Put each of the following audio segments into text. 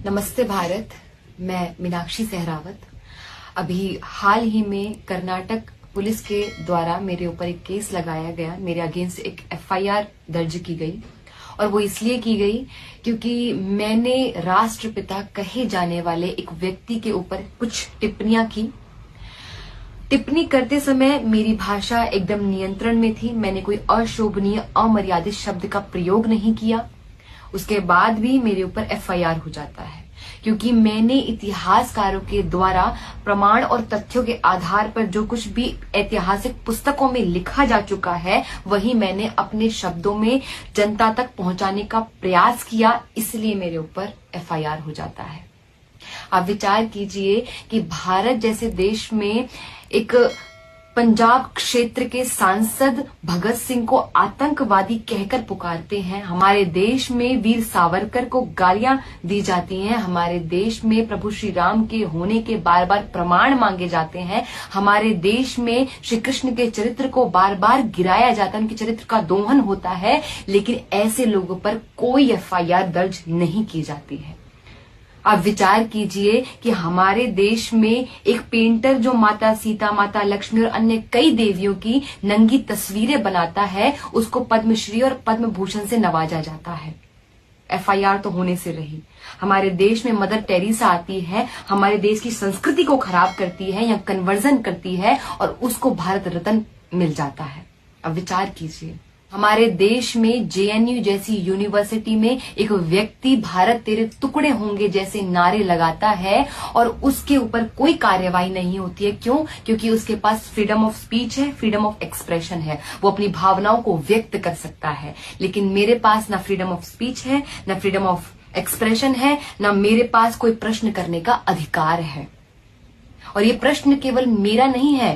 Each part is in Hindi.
नमस्ते भारत। मैं मीनाक्षी सहरावत। अभी हाल ही में कर्नाटक पुलिस के द्वारा मेरे ऊपर एक केस लगाया गया, मेरे अगेंस्ट एक एफआईआर दर्ज की गई और वो इसलिए की गई क्योंकि मैंने राष्ट्रपिता कहे जाने वाले एक व्यक्ति के ऊपर कुछ टिप्पणियां की। टिप्पणी करते समय मेरी भाषा एकदम नियंत्रण में थी। मैंने कोई अशोभनीय अमर्यादित शब्द का प्रयोग नहीं किया। उसके बाद भी मेरे ऊपर एफआईआर हो जाता है क्योंकि मैंने इतिहासकारों के द्वारा प्रमाण और तथ्यों के आधार पर जो कुछ भी ऐतिहासिक पुस्तकों में लिखा जा चुका है वही मैंने अपने शब्दों में जनता तक पहुंचाने का प्रयास किया, इसलिए मेरे ऊपर एफआईआर हो जाता है। आप विचार कीजिए कि भारत जैसे देश में एक पंजाब क्षेत्र के सांसद भगत सिंह को आतंकवादी कहकर पुकारते हैं। हमारे देश में वीर सावरकर को गालियां दी जाती हैं। हमारे देश में प्रभु श्री राम के होने के बार बार प्रमाण मांगे जाते हैं। हमारे देश में श्री कृष्ण के चरित्र को बार बार गिराया जाता है, उनके चरित्र का दोहन होता है, लेकिन ऐसे लोगों पर कोई एफआईआर दर्ज नहीं की जाती है। आप विचार कीजिए कि हमारे देश में एक पेंटर जो माता सीता, माता लक्ष्मी और अन्य कई देवियों की नंगी तस्वीरें बनाता है, उसको पद्मश्री और पद्म भूषण से नवाजा जाता है। एफआईआर तो होने से रही। हमारे देश में मदर टेरेसा आती है, हमारे देश की संस्कृति को खराब करती है या कन्वर्जन करती है और उसको भारत रत्न मिल जाता है। अब विचार कीजिए, हमारे देश में जेएनयू जैसी यूनिवर्सिटी में एक व्यक्ति भारत तेरे टुकड़े होंगे जैसे नारे लगाता है और उसके ऊपर कोई कार्यवाही नहीं होती है। क्यों? क्योंकि उसके पास फ्रीडम ऑफ स्पीच है, फ्रीडम ऑफ एक्सप्रेशन है, वो अपनी भावनाओं को व्यक्त कर सकता है। लेकिन मेरे पास ना फ्रीडम ऑफ स्पीच है, ना फ्रीडम ऑफ एक्सप्रेशन है, ना मेरे पास कोई प्रश्न करने का अधिकार है। और ये प्रश्न केवल मेरा नहीं है,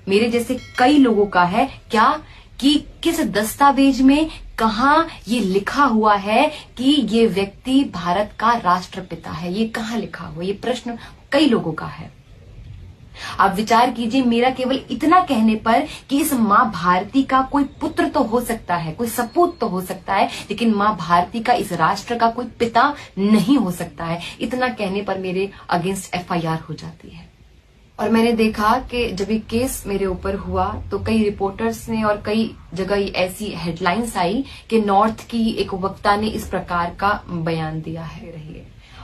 मेरे जैसे कई लोगों का है। क्या कि किस दस्तावेज में कहां ये लिखा हुआ है कि ये व्यक्ति भारत का राष्ट्रपिता है? ये कहां लिखा हुआ? ये प्रश्न कई लोगों का है। आप विचार कीजिए, मेरा केवल इतना कहने पर कि इस मां भारती का कोई पुत्र तो हो सकता है, कोई सपूत तो हो सकता है, लेकिन मां भारती का इस राष्ट्र का कोई पिता नहीं हो सकता है, इतना कहने पर मेरे अगेंस्ट एफआईआर हो जाती है। और मैंने देखा कि जब ये केस मेरे ऊपर हुआ तो कई रिपोर्टर्स ने और कई जगह ऐसी हेडलाइंस आई कि नॉर्थ की एक वक्ता ने इस प्रकार का बयान दिया है। रही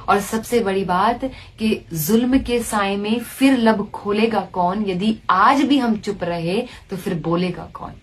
और सबसे बड़ी बात कि जुल्म के साए में फिर लब खोलेगा कौन? यदि आज भी हम चुप रहे तो फिर बोलेगा कौन?